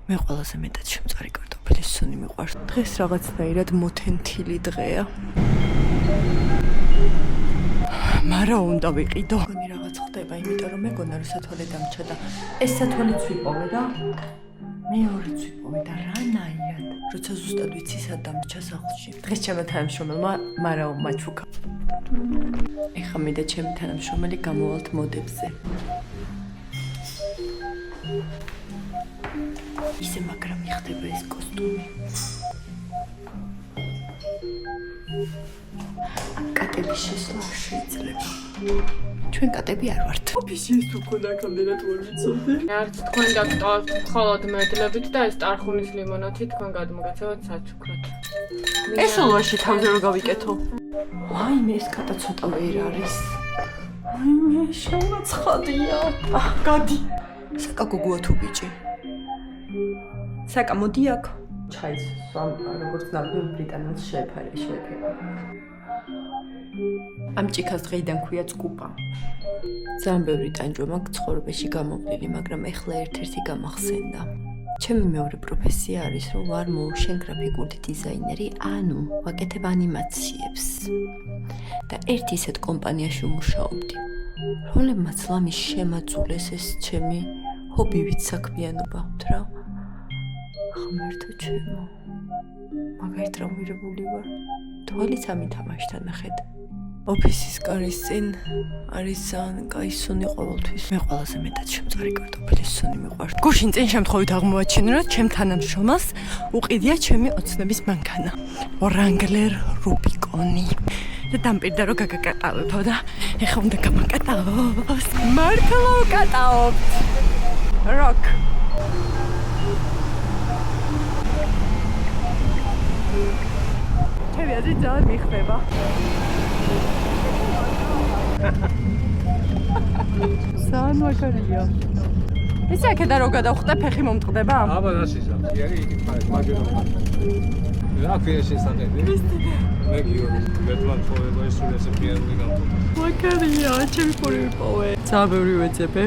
მე ყველაზე მეტად შემწარი კარტოფილის სუნი მიყვარს. დღეს რაღაცნაირად მოთენთილი დღეა. მარა უნდა ვიყიდო. მგონი რაღაც ხდება, იმიტომ რომ მეგონა რომ სათვალე დამრჩა და ეს სათვალეც ვიპოვე და მეორეც ვიპოვე და რანაირად, როცა ზუსტად ვიცი სად დამრჩა სახლში. დღეს ჩემო თანამშრომელმა მარაო მაჩუქა. ეხლა მე და ჩემი თანამშრომელი გამოვალთ მოდებზე. ისე მაგრამ მიხდება ეს კოსტუმი. კატების შესვლა შეიძლება. ჩვენ კატები არ ვართ. ოფისი ის უკონა კამდენად ვერ ვიცოდი. არც თქვენ დაგტოვებთ მხოლოდ მედლებით და ეს ტარხუნის ლიმონათი თქვენ გადმოგეცემათ საჩუქრად. ეს ოლვაში თავზე რო გავიკეთო. ვაიმე ეს კატა ცოტა ვერ არის. ვაიმე შემოცხადია. გადი. საკა გოგოა თუ ბიჭი. საკა მოდი აქ. ჩაის სვამ როგორც ნამდვილ ბრიტანელს შეეფერა. ამ ჭიქას დღეიდან ქვია წკუპა. ძალიან ბევრი ტანჯვა მაქვს ცხოვრებაში გამოვლილი, მაგრამ ეხლა ერთ-ერთი გამახსენდა. ჩემი მეორე პროფესია არის, რომ ვარ motion graphic დიზაინერი, ანუ ვაკეთებ ანიმაციებს. და ერთ ისეთ კომპანიაში ვმუშაობდი, რომლებმაც ლამის შემაწულეს ეს ჩემი ჰობივით საქმიანობა, რა. ხმერთო ჩემო. მაგარი ტრამვირებული ვარ. თვალიც ამითამაშთა ნახეთ. ოფისის კარის წინ არის ძალიან კაი სუნი ყოველთვის. მე ყველაზე მეტად შემწარი კარტოფილის სუნი მიყვარს. გუშინ წინ შემთხვევით აღმოაჩინე, რომ ჩემ თანამშრომელს უყიდია ჩემი ოცნების მანქანა. Wrangler Rubicon. და დამპირდა რომ გაგაკატავებო და ეხლა უნდა გამაკატავოს. მართლა ვკატავობთ. როკ. ჩემი აზრით ძალიან მიხდება. ძალიან მაგარია. ესე აქედან რო გადავხვდე, ფეხი მომწყდება? აბა რაშისა, იარი იქით ხარ, მაგერობა. რა ქვია შესაძლებელი? მე გიორგი, მეტლად ხოლმე ისური ესე პიერული გამთო. მაგარია, ჩემი პური ვიპოვე. ძალიან ბევრი ვეძებე.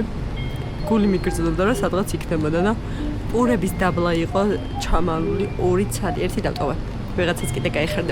გული მიგრძნობდა რომ სადღაც იქნებოდა და პურების დაბლა იყო ჩამალული 2 ცალი, ერთი დავტოვე. ვიღაცაც კიდე გაიხარდა.